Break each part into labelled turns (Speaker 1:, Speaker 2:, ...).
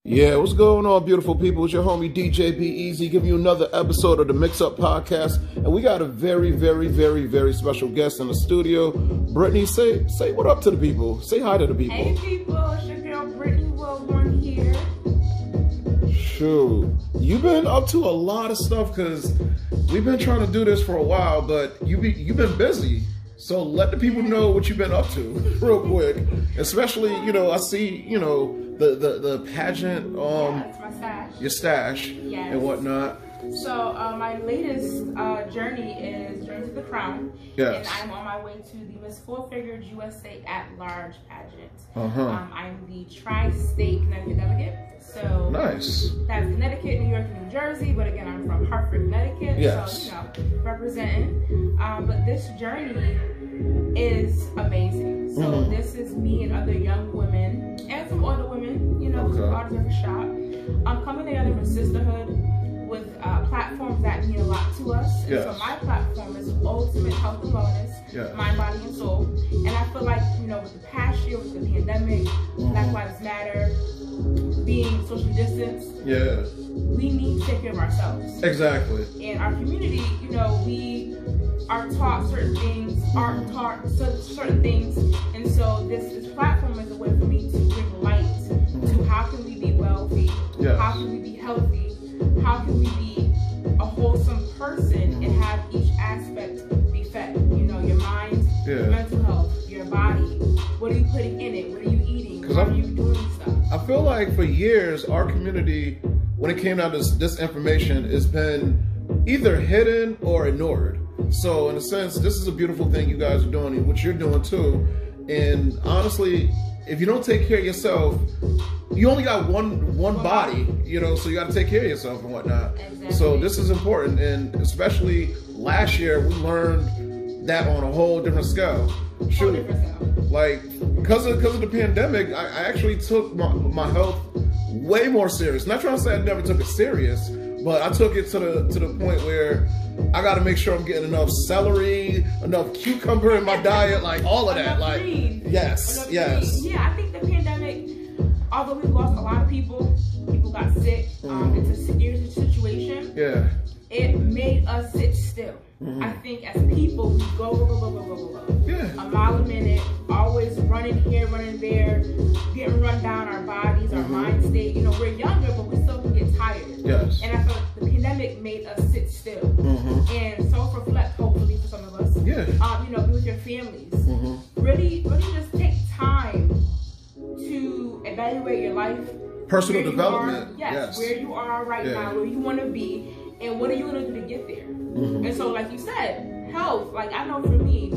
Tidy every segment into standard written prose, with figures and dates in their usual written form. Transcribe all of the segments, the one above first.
Speaker 1: Yeah, what's going on, beautiful people? It's your homie DJ Be Easy giving you another episode of the Mix Up Podcast. And we got a very, very, very, very special guest in the studio. Brittany, say what up to the people. Say hi to the people.
Speaker 2: Hey people, it's your girl Brittany Wilborn here.
Speaker 1: Shoot, you've been up to a lot of stuff because we've been trying to do this for a while, but you've been busy. So let the people know what you've been up to real quick. Especially, I see, the pageant,
Speaker 2: It's my stash.
Speaker 1: your stash,
Speaker 2: Yes.
Speaker 1: and whatnot.
Speaker 2: So my latest journey is Journey to the Crown.
Speaker 1: Yes.
Speaker 2: And I'm on my way to the Miss Four Figured USA at Large pageant. I'm the tri-state Connecticut delegate. So
Speaker 1: Nice.
Speaker 2: that's Connecticut, New York, and New Jersey. But again, I'm from Hartford, Connecticut.
Speaker 1: Yes.
Speaker 2: So, representing. But this journey is amazing. So this is me and other young women and some older women, some artists of a shop. I'm coming together in sisterhood with platforms that mean a lot to us.
Speaker 1: Yes.
Speaker 2: And so my platform is ultimate health and wellness, mind, body, and soul. And I feel like, with the past year, with the pandemic, Black Lives Matter, being socially distanced, we need to take care of ourselves.
Speaker 1: Exactly.
Speaker 2: In our community, we are taught certain things, aren't taught certain things, and so this platform is a way for me to bring light to how can we be wealthy, how can we be healthy, how can we be a wholesome person and have each aspect be fed. Your mind, your mental health, your body. What are you putting in it? What are you eating? How are you doing stuff?
Speaker 1: I feel like for years, our community, when it came down to this information, has been either hidden or ignored. So in a sense, this is a beautiful thing you guys are doing and what you're doing too. And honestly, if you don't take care of yourself, you only got one body, so you got to take care of yourself and whatnot.
Speaker 2: Exactly.
Speaker 1: So this is important. And especially last year, we learned that on a whole different scale. Shoot, like because of the pandemic, I actually took my health way more serious. Not trying to say I never took it serious, but I took it to the point where I got to make sure I'm getting enough celery, enough cucumber in my diet, like all of that. Like, yes.
Speaker 2: Yeah, I think the pandemic, although we lost a lot of people got sick. It's a serious situation.
Speaker 1: Yeah.
Speaker 2: It made us sit still. I think as people, we go.
Speaker 1: Yeah.
Speaker 2: A mile a minute, always running here, running there, getting run down our bodies, our mind state. We're younger, but we still can get tired.
Speaker 1: Yes.
Speaker 2: And I feel like the pandemic made us sit still and self-reflect, hopefully, for some of us.
Speaker 1: Yeah.
Speaker 2: Be with your families. Really just take time to evaluate your life.
Speaker 1: Personal development.
Speaker 2: Yes, where you are right now, where you want to be, and what are you going to do to get there. And so, like you said, health, like I know for me,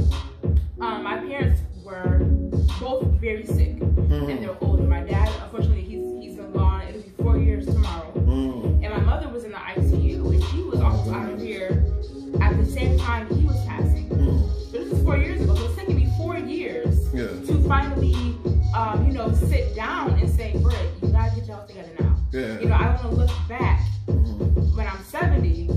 Speaker 2: my parents were both very sick, and they're older. My dad, unfortunately, he's been gone. It'll be 4 years tomorrow. And my mother was in the ICU, and she was almost out of here at the same time he was passing. So this is 4 years ago. So it's taken me 4 years to finally, sit down and say, Britt, you gotta get your health together now. I don't want to look back when I'm 70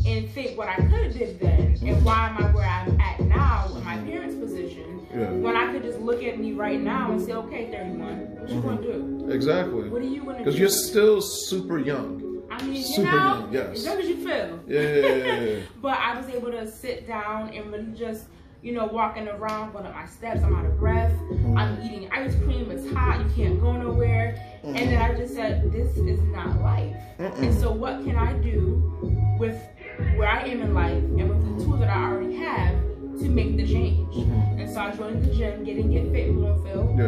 Speaker 2: and think what I could have did then and why am I where I'm at now in my parents' position when I could just look at me right now and say, okay, 31, what you gonna do?
Speaker 1: Exactly.
Speaker 2: What are you gonna do?
Speaker 1: Because you're still super young.
Speaker 2: I mean,
Speaker 1: super young, yes.
Speaker 2: As young as you feel.
Speaker 1: Yeah.
Speaker 2: But I was able to sit down and really just, walking around, going up my steps, I'm out of breath, I'm eating ice cream, it's hot, you can't go nowhere. And then I just said, this is not life. And so what can I do with where I am in life and with the tools that I already have to make the change? And so I joined the gym, Get Fit in Bloomfield.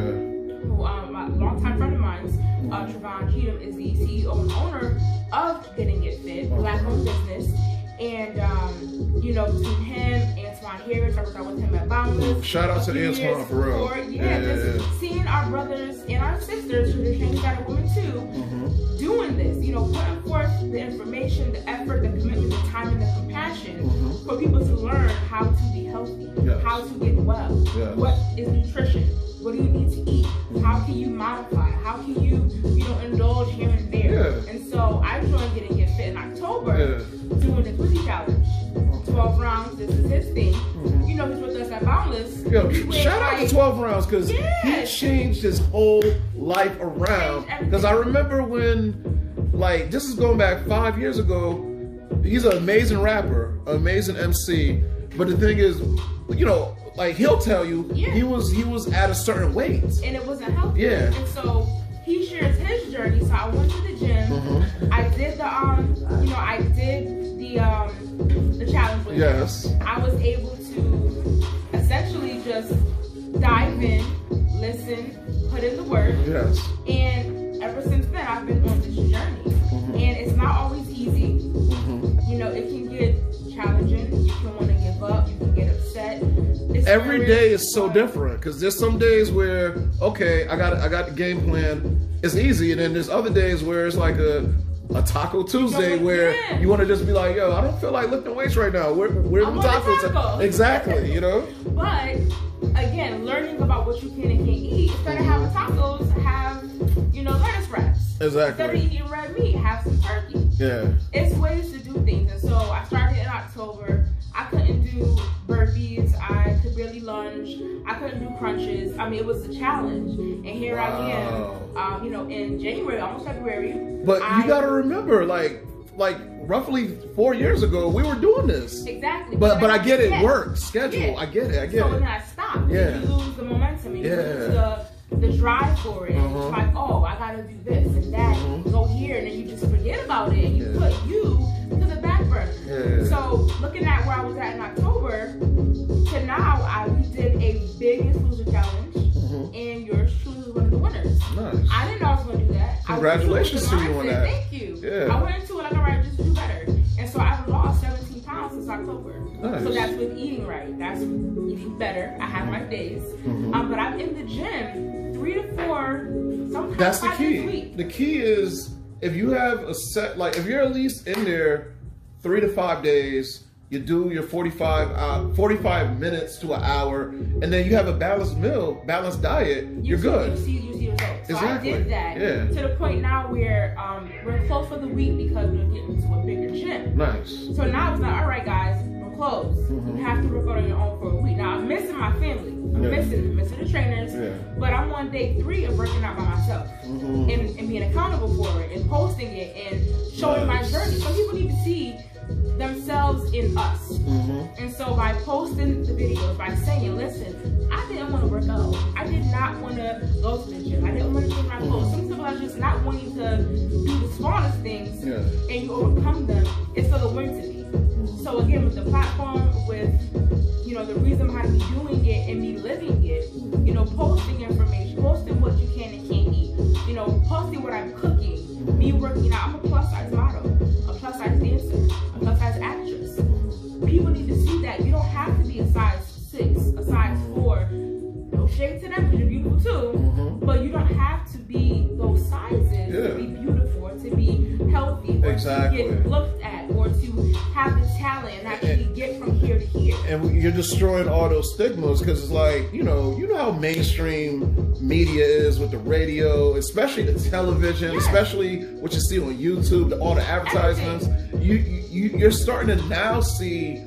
Speaker 2: Who, my longtime friend of mine, Trevon Cheatham, is the CEO and owner of Get Fit, Black-owned business. And, between him, Antoine Harris, I worked out with him at Boundless.
Speaker 1: Shout out to Antoine for real.
Speaker 2: Just seeing our brothers and our sisters, who are transgender women too, doing this, putting forth the information, the effort, the commitment, the time, and the compassion for people to learn how to be healthy, how to get well, what is nutrition, what do you need to eat, how can you modify, how can you, indulge here and there. And so I joined Get Fit in October, doing the Quizzy Challenge, 12 rounds. This is his thing. He's with us at Boundless. Wallace.
Speaker 1: Yo, shout out to 12 Rounds because he changed his whole life around. Because I remember when, like, this is going back 5 years ago. He's an amazing rapper, amazing MC. But the thing is, you know, like he'll tell you, he was at a certain weight, and it wasn't healthy. Yeah, and so he shares his journey. So I went to the gym. I did the challenge with him. I was able to essentially just dive in, listen, put in the work. Yes. And ever since then, I've been on this journey. And it's not always easy. You know, it can get challenging. You can want to give up. You can get upset. Every day is so different because there's some days where, okay, I got the game plan. It's easy. And then there's other days where it's like a Taco Tuesday where you want to just be like, yo, I don't feel like lifting weights right now. Where's the tacos? Exactly, you know? But again, learning about what you can and can't eat. Instead of having tacos, have, you know, lettuce wraps. Exactly. Instead of eating red meat, have some turkey. Yeah. It's ways to do things. And so I started in October. I couldn't do burpees. I could barely lunge. I couldn't do crunches. I mean, it was a challenge. And here I am, you know, in January, almost February. But you got to remember, like roughly 4 years ago, we were doing this. Exactly. But I get it. Work, schedule. I get it. So then I stopped. Yeah. You lose the momentum. You lose the drive for it. It's like, oh, I got to do this and that. Go here. And then you just forget about it. And you put you to the back burner. Yeah. So looking at where I was at in October to now, we did a Biggest Loser challenge, and yours truly was one of the winners. Nice. I didn't know I was going to do that. Congratulations to you on that. Thank you. Yeah. I went into it like, all right, just to do better. And so I've lost 17 pounds since October. Nice. So that's with eating right. That's eating better. I have my days. But I'm in the gym 3 to 4, sometimes that's 5 days a week. The key is if you have a set, like if you're at least in there 3 to 5 days, you do your 45 minutes to an hour, and then you have a balanced meal, balanced diet, you're good. You see results. So exactly. I did that to the point now where we're closed for the week because we're getting to a bigger gym. Nice. So now it's like, all right, guys, we're closed. You have to work out on your own for a week. Now I'm missing my family. I'm missing the trainers. But I'm on day 3 of working out by myself and being accountable for it and posting it and showing my journey. Some people need to see themselves in us. And so by posting the videos, by saying, listen, I didn't want to work out. I did not want to go to the gym. I didn't want to change my clothes. Some people are just not wanting to do the smallest things and you overcome them. It's for the win to me. So again, with the platform, with, you know, the reason behind me doing it and me living it, you know, posting information, posting what you can and can't eat, you know, posting what I'm cooking, me working out. I'm a plus size model, a plus size dancer, a plus size actress. People need to see that you don't have to be a size 6, a size 4. No shade to them because you're beautiful too, but you don't have to be those sizes to be beautiful, or to be healthy, or to get looked at, or to have the talent and actually get from here to here. And you're destroying all those stigmas because it's like, you know how mainstream media is with the radio, especially the television, especially what you see on YouTube, all the advertisements. You're starting to now see,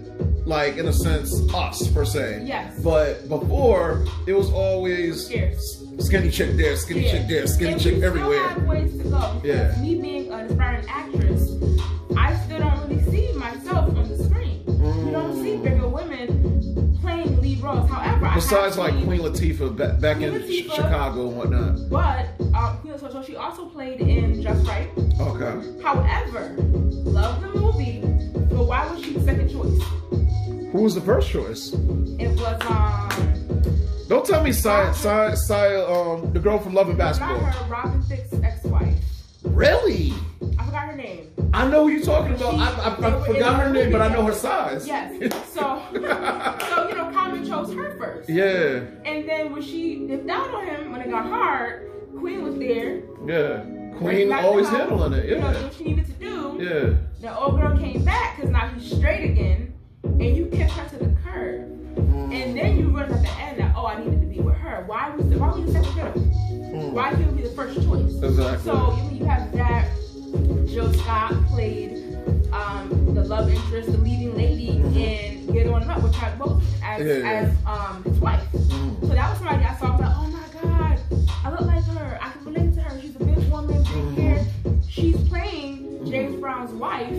Speaker 1: like, in a sense, us per se. Yes. But before, it was always skinny chick there, skinny chick there, skinny chick everywhere. Still have ways to go. Because me being an aspiring actress, I still don't really see myself on the screen. You don't see bigger women playing lead roles. However, besides like Queen Latifah back in Chicago and whatnot. But so she also played in Just Right. Okay. However, love the movie, but why was she the second choice? Who was the first choice? It was don't tell me the girl from Love and Basketball. Not her, Robin Thicke's ex-wife. Really? I forgot her name. I know who you're talking about. I forgot her name, but I know her size. Yes. So you know, Common chose her first. Yeah. And then when she dipped out on him when it got hard, Queen was there. Yeah. Queen always handling it. Yeah. You know, what she needed to do. Yeah. The old girl came back because now he's straight again, and you kicked her to the curb. And then you realized at the end that, oh, I needed to be with her. Why were you second choice? Why couldn't you be the first choice? Exactly. So you have that. Jill Scott played the love interest, the leading lady in Get On Up, which I both as
Speaker 2: as his wife. So that was somebody I saw, like, oh my God, I look like her. I can relate to her. She's a big woman, big hair. She's playing James Brown's wife.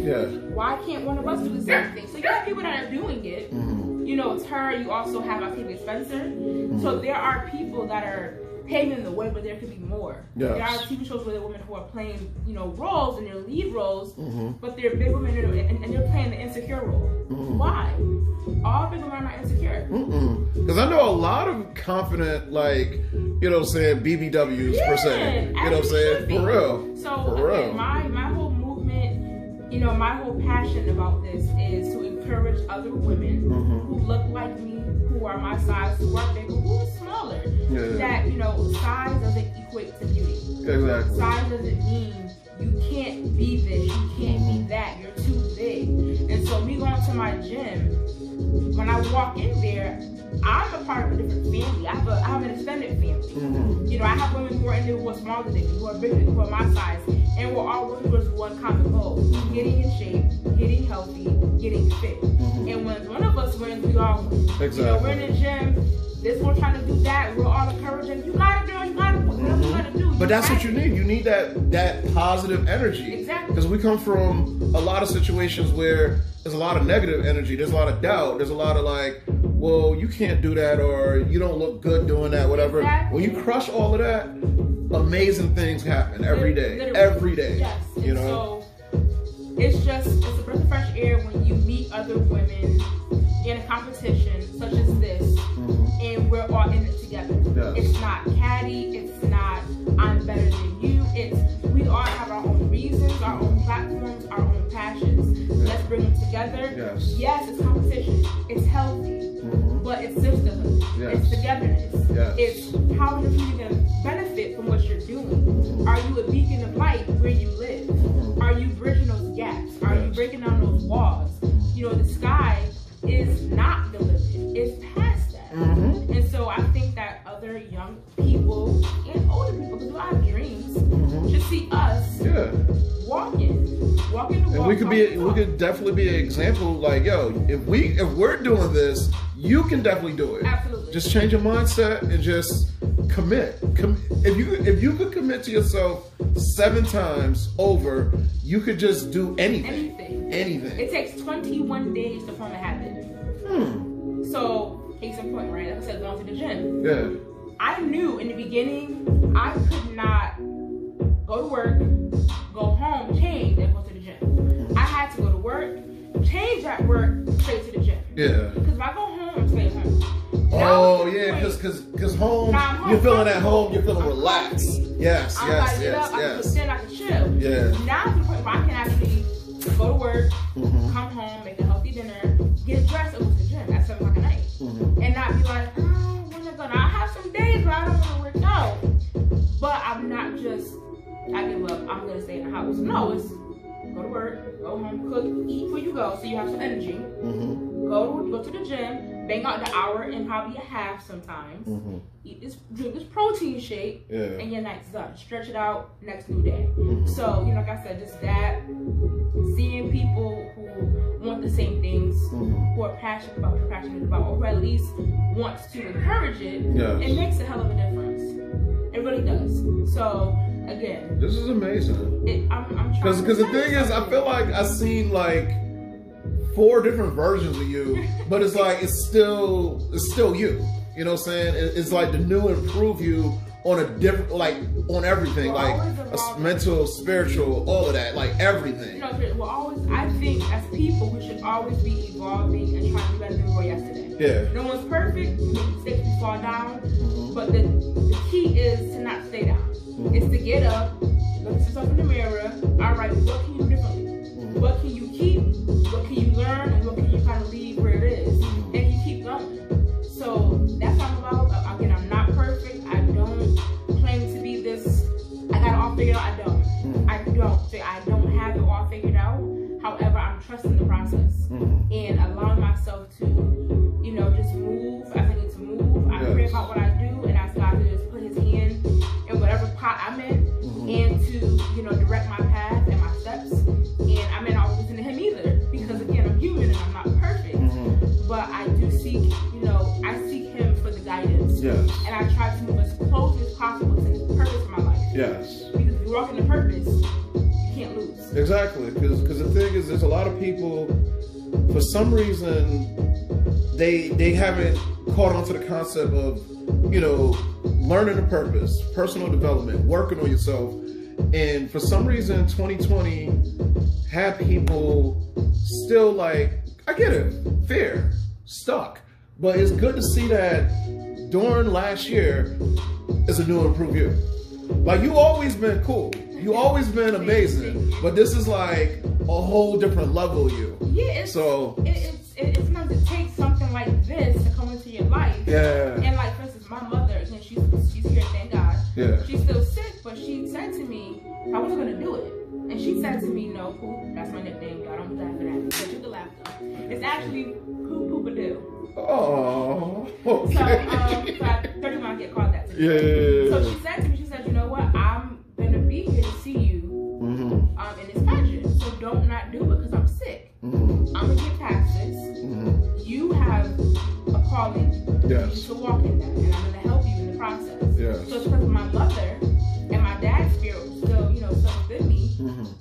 Speaker 2: Why can't one of us do the same thing? So you have people that are doing it. You know, it's her. You also have Octavia Spencer. So there are people that are paving the way, but there could be more. There are TV shows where there are women who are playing, you know, roles and they're lead roles, but they're big women and they're playing the insecure role. Why? All big women are not insecure.
Speaker 1: Because I know a lot of confident, like, you know what I'm saying, BBWs per se. You know what I'm saying? For real.
Speaker 2: So again, my whole movement, you know, my whole passion about this is to encourage other women who look like me, who are my size, who are bigger, who are smaller. That, you know, size doesn't equate to beauty.
Speaker 1: Exactly.
Speaker 2: Size doesn't mean you can't be this, you can't be that, you're too big. And so me going to my gym, when I walk in there, I'm a part of a different family. I have an extended family. You know, I have women who are in there who are smaller than me, who are bigger, who are my size, and we're all working towards one common goal: getting in shape, getting healthy, getting fit. And when one of us wins, we all win. You know, we're in the gym. This one trying to do that. We're all encouraging. You gotta do it. You gotta do whatever you gotta do.
Speaker 1: But that's what you need. You need that positive energy.
Speaker 2: Exactly.
Speaker 1: Because we come from a lot of situations where there's a lot of negative energy. There's a lot of doubt. There's a lot of like, well, you can't do that, or you don't look good doing that, whatever. When you crush all of that, amazing things happen every day.
Speaker 2: Literally.
Speaker 1: Every day.
Speaker 2: Yes.
Speaker 1: You know.
Speaker 2: So it's a breath of fresh air when you meet other women in a competition such as this, and we're all in it together. It's not catty, it's not I'm better than you, it's we all have our own reasons, our own platforms, our own passions. Let's bring them together. Yes, it's competition, it's healthy, but it's sisterhood, it's togetherness, it's how are you going to benefit from what you're doing. Are you a beacon of light where you live? Are you bridging those gaps? Are you breaking down those walls? You know, the sky is not the limit, it's past that. And so I think that other young people and older people, because we all have dreams, should see us walking the walk.
Speaker 1: And we could definitely be an example. Like, yo, if we're doing this, you can definitely do it.
Speaker 2: Absolutely.
Speaker 1: Just change your mindset and just commit. If you could commit to yourself 7 times over, you could just do anything. Anything.
Speaker 2: It takes 21 days to form a habit. So, case in point, right? Like I said, going to the gym. I knew in the beginning I could not go to work, go home, change, and go to the gym. I had to go to work, change at work, straight to the gym. Because if I go home, I'm staying home.
Speaker 1: Because home, you're feeling at home, you're feeling relaxed. Yes.
Speaker 2: I can sit, I can chill. Now to the point where I can actually go to work, come home, make a healthy dinner, get dressed, and go to the gym at 7 o'clock at night. And not be like, oh, when am I gonna? I have some days where I don't want to work out. But I'm not just, I give up, I'm gonna stay in the house. No, it's go to work, go home, cook, eat before you go so you have some energy. Go to the gym, bang out the hour and probably a half sometimes. Drink this protein shake, and your night's done. Stretch it out, next new day. So, you know, like I said, just that, seeing people who want the same things, who are passionate about what you're passionate about, or who at least wants to encourage it, it makes a hell of a difference. It really does. So, again,
Speaker 1: this is amazing.
Speaker 2: I'm trying
Speaker 1: because the thing is, I feel like I've seen like 4 different versions of you, but it's like it's still you. You know what I'm saying? It's like the new improve you on a different, like on everything, like a mental, spiritual, all of that, like everything.
Speaker 2: You know, I think as people, we should always be evolving and trying to be better than we were yesterday. No one's perfect. We make mistakes, we fall down, but the key is to not stay down. It's to get up, look at yourself in the mirror. All right, what can you do differently? What can you keep? What can you learn? And what can you kind of leave where it is? And you keep going. So that's what I'm about. Again, I'm not perfect. I don't claim to be this. I got it all figured out. I don't. I don't have it all figured out. However, I'm trusting the process and allowing myself to, you know, just move as I need to move. I pray about what I do and ask God to just put His hand in whatever pot I'm in, and to, you know, direct my path and my steps. And I may not always listen to Him either, because again, I'm human and I'm not perfect. But I do seek, you know,
Speaker 1: Yes.
Speaker 2: Because if you walk into purpose, you can't lose.
Speaker 1: Exactly. Because the thing is, there's a lot of people, for some reason, they haven't caught on to the concept of, you know, learning a purpose, personal development, working on yourself. And for some reason, 2020 had people still like, I get it, fear, stuck. But it's good to see that during last year is a new and improved you. Like, you always been cool. You always been amazing. But this is like a whole different level of you.
Speaker 2: Yeah, it's sometimes it takes something like this to come into your life.
Speaker 1: Yeah.
Speaker 2: And like, for instance, my mother, again, she's here, thank God.
Speaker 1: Yeah.
Speaker 2: She's still sick, but she said to me, I wasn't gonna do it. And she said to me, no, Poop, that's my nickname, y'all don't laugh at that. But you can laugh though. It's actually Poop Poopadoo.
Speaker 1: Oh. Okay.
Speaker 2: So, I 31 get called that today.
Speaker 1: Yeah.
Speaker 2: So she said to me, she said, you know what, I'm gonna be here to see you in this pageant. So don't not do it because I'm sick. I'm gonna get past this. You have a calling.
Speaker 1: Yes.
Speaker 2: To walk in that, and I'm gonna help you in the process.
Speaker 1: Yes.
Speaker 2: So it's because of my mother and my dad's spirit was still, you know, still within me,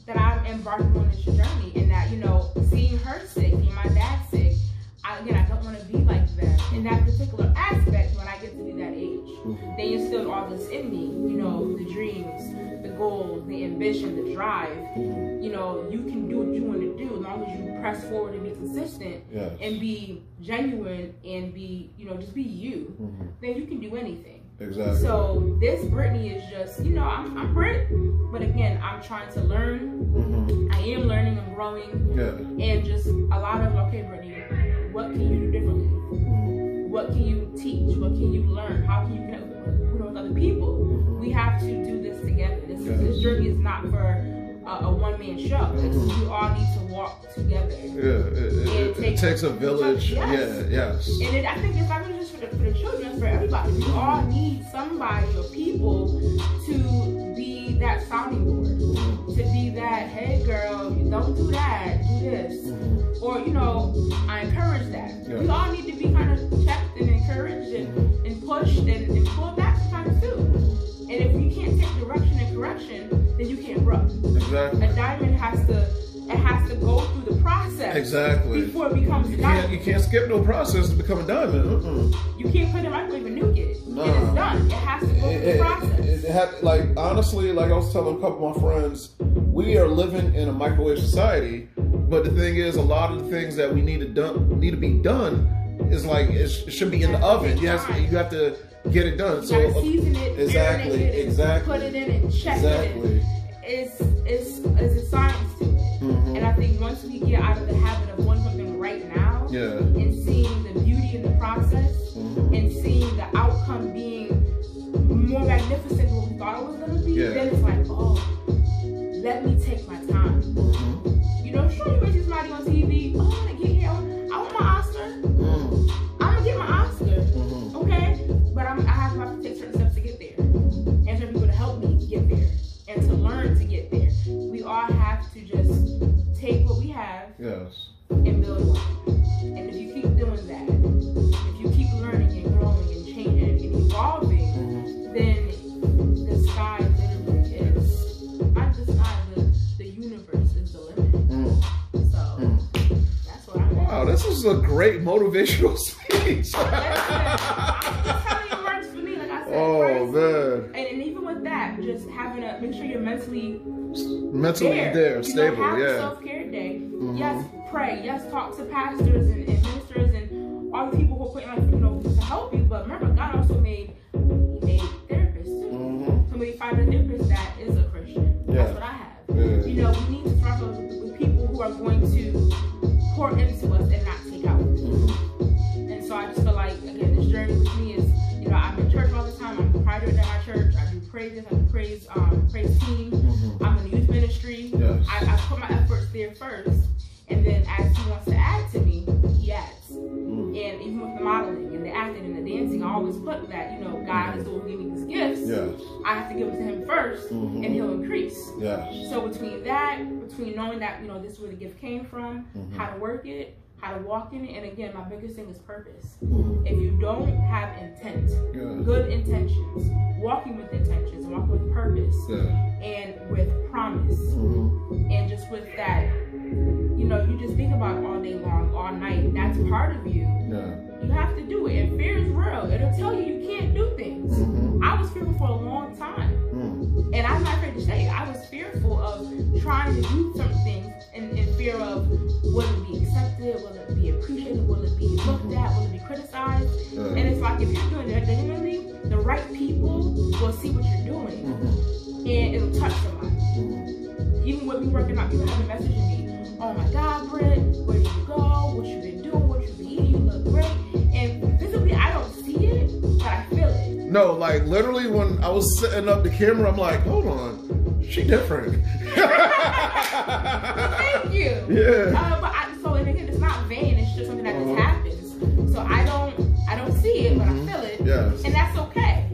Speaker 2: that I'm embarking on this journey, and that, you know, seeing her sick, seeing my dad sick, I don't want to be like them in that particular aspect when I get to be that age. They instilled all this in me, you know, the dreams, the goals, the ambition, the drive. You know, you can do what you want to do as long as you press forward and be consistent and be genuine and be, you know, just be you. Then you can do anything.
Speaker 1: Exactly.
Speaker 2: So this Brittany is just, you know, I'm Brit, but again, I'm trying to learn. I am learning, I'm growing, and just a lot of, okay, Brittany, what can you do differently? What can you teach? What can you learn? How can you connect with other people? We have to do this together. This journey is not for a one-man show. We all need to walk together.
Speaker 1: It takes a village. Yes.
Speaker 2: And I think it's not even just for the children, it's for everybody. We all need somebody or people to be that sounding board, to be that, hey girl, you don't do that, do this. Or, you know, I encourage that. We all need to be kind of checked and encouraged and pushed and pulled back sometimes too. And if you can't take direction and correction, then you can't grow.
Speaker 1: Exactly.
Speaker 2: A diamond has to go through the process.
Speaker 1: Exactly.
Speaker 2: Before it becomes a diamond.
Speaker 1: You can't skip no process to become a diamond.
Speaker 2: You can't put it in the microwave and nuke it. Nah. It is done. It has to go through the process.
Speaker 1: Like, honestly, like I was telling a couple of my friends, we are living in a microwave society. But the thing is, a lot of the things that we need to be done is like it should be in the oven. You have to get it done.
Speaker 2: You gotta season it,
Speaker 1: exactly.
Speaker 2: Put it in and check it. It's a science to it. And I think once we get out of the habit of wanting something right now, and seeing the beauty in the process, and seeing the outcome being more magnificent than what we thought it was gonna be, then it's like, oh, let me take my time. You know, sure, you may see somebody on TV, oh, I want to get here, I want my Oscar. I'm gonna get my Oscar, okay? But I have to take certain steps to get there, and certain people to help me get there, and to learn to get there. We all have to just take what we have and build one. And if you keep doing that, if you keep learning and growing and changing and evolving, then the sky literally is not the sky, the universe is the limit. So that's what I'm.
Speaker 1: Wow, this was a great motivational speech. Oh man!
Speaker 2: And even with that, just having make sure you're mentally
Speaker 1: there, stable.
Speaker 2: Have a self-care day. Yes, pray. Yes, talk to pastors and ministers and all the people who are putting like, you know, to help you. But remember, God also made therapists too. So maybe find a therapist that is a Christian. That's what I have. You know, we need to surround ourselves with people who are going to pour into us and not take out. And so I just feel like, again, this journey with me is, you know, I'm in church all the time. I'm the pastor at my church. I do praises. I do praise team. I'm in youth ministry. I put my efforts there first, and then as he wants to add to me, he adds. And even with the modeling and the acting and the dancing, I always put that, you know, God is the one who gave me these gifts. I have to give them to him first, and he'll increase. So between knowing that, you know, this is where the gift came from, how to work it, how to walk in it. And again, my biggest thing is purpose. If you don't have intent, good intentions, walking with intentions, walking with purpose, and with promise, and just with that, you know, you just think about it all day long, all night. That's part of you. You have to do it. And fear is real. It'll tell you can't do things. I was fearful for a long time. And I'm not afraid to say it. I was fearful of trying to do some things in fear of, will it be accepted? Will it be appreciated? Will it be looked at? Will it be criticized? And it's like, if you're doing it genuinely, the right people will see what you're doing. And it'll touch somebody. Even with me working out, people have been messaging me, oh my God, Britt, where did you go? What you been doing? What you been eating? You look great. And visibly, I don't see it, but I feel it.
Speaker 1: No, like literally when I was setting up the camera, I'm like, hold on, she different.
Speaker 2: Thank you.
Speaker 1: Yeah.
Speaker 2: And again, it's not vain. It's just something that just happens. So I don't see it, but I feel it.
Speaker 1: Yes.
Speaker 2: And that's okay.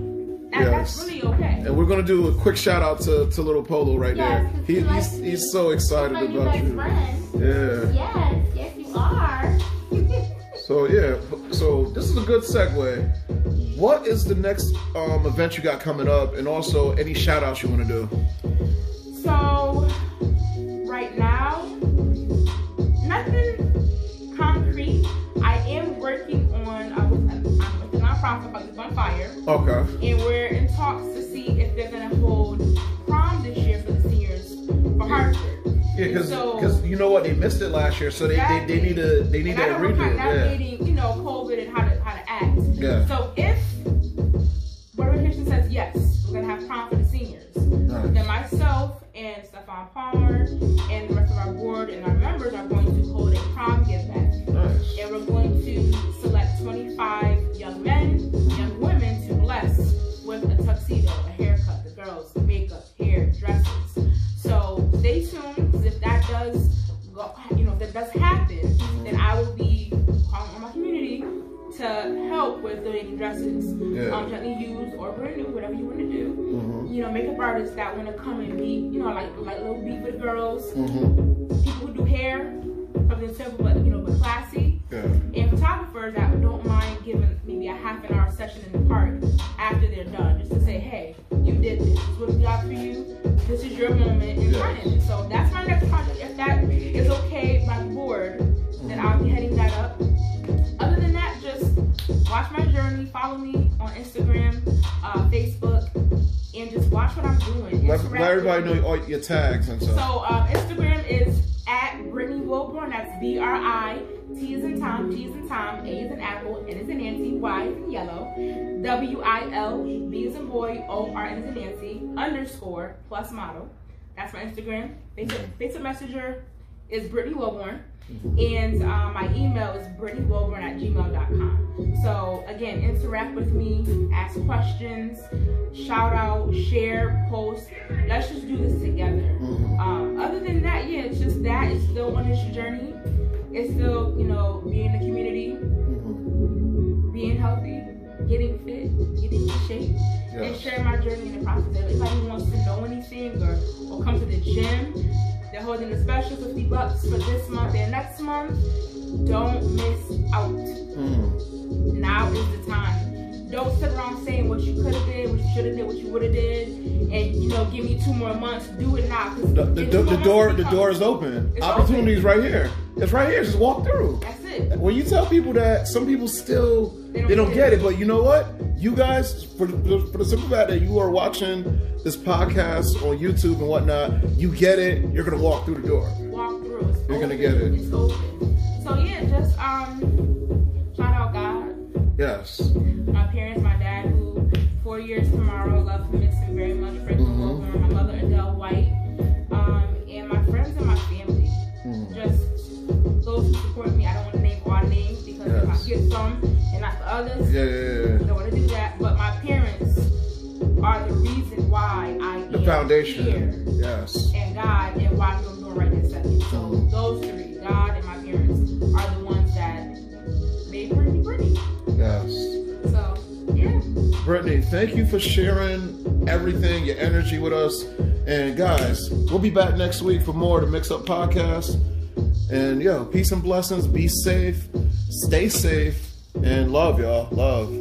Speaker 2: That's really okay.
Speaker 1: And we're gonna do a quick shout out to Little Polo right there. He's so excited about you.
Speaker 3: Best friend.
Speaker 1: Yeah.
Speaker 3: Yes, you are.
Speaker 1: So so this is a good segue. What is the next event you got coming up, and also any shout outs you want to do?
Speaker 2: So right now, nothing concrete. I am working on I'm with a nonprofit called Youth on Fire.
Speaker 1: Okay.
Speaker 2: And we're in talks to see if they're gonna hold prom this year for the seniors for Hartford.
Speaker 1: Yeah, because you know what, they missed it last year, so they need to redo it.
Speaker 2: Navigating, you know, COVID and how to act.
Speaker 1: Yeah.
Speaker 2: So if Board of Education says yes, we're gonna have prom for the seniors, then myself and Stefan Palmer and the rest of our board and our members are going to hold a prom give back.
Speaker 1: Nice.
Speaker 2: And we're going to select 25 young men, young women to bless with a tuxedo, a haircut, the girls, makeup, hair, dresses. So stay tuned, because if that does go, you know, if that does happen, then I will be calling on my community to help with donating dresses, gently used or brand new, whatever you want to do. You know, makeup artists that want to come and be, you know, like little beat with girls, people who do hair, something simple but but classy, and photographers that don't mind giving maybe a half an hour session in the park after they're done, just to say, hey, you did this. This is what we got for you. This is your moment in front of it. So that's my next project. If that is okay by the board, then I'll be heading that up. Other than that, just watch my journey. Follow me on Instagram, Facebook, and just watch what I'm doing.
Speaker 1: Let everybody know all your tags and stuff.
Speaker 2: So Instagram is at Brittany Wilborn. That's BRI. T is in Tom, T is in Tom, A is in Apple, N is in Nancy, Y is in yellow, WIL, B is in boy, OR is in Nancy, _ plus model. That's my Instagram. Facebook Messenger is Brittany Wilborn. And my email is brittany.wilborn@gmail.com. So again, interact with me, ask questions, shout out, share, post. Let's just do this together. Other than that, yeah, it's just that. It's still on this journey. It's still, being in the community, being healthy, getting fit, getting in shape, and sharing my journey in the process. If anybody wants to know anything or come to the gym, they're holding a special $50 for this month and next month. Don't miss out. Now is the time. Don't sit around saying what you could have did, what you should have did, what you would have did, and give me 2 more months. Do it now.
Speaker 1: The door is open. Opportunity's open. Right here. It's right here. Just walk through.
Speaker 2: That's it.
Speaker 1: When you tell people that, some people still they don't get it. But you know what? You guys, for the simple fact that you are watching this podcast on YouTube and whatnot, you get it. You're gonna walk through the door.
Speaker 2: Walk through. It's
Speaker 1: You're
Speaker 2: open.
Speaker 1: Gonna get it.
Speaker 2: It's open. So yeah, just shout out God.
Speaker 1: Yes.
Speaker 2: My parents, my dad, who 4 years tomorrow, love him, miss him very much. Friends my mother Adele White, and my friends and my family. Just those who support me. I don't want to name all names because if I get some and not the others, I don't want to do that. But my parents are the reason why I am
Speaker 1: the foundation
Speaker 2: here.
Speaker 1: Yes.
Speaker 2: And God, and why I'm doing right this second. So those three, God and my parents, are the ones that made Brittany.
Speaker 1: Yes.
Speaker 2: So, yeah.
Speaker 1: Brittany, thank you for sharing everything, your energy with us. And guys, we'll be back next week for more of the Mix Up Podcast. And yo, peace and blessings. Be safe. Stay safe. And love, y'all. Love.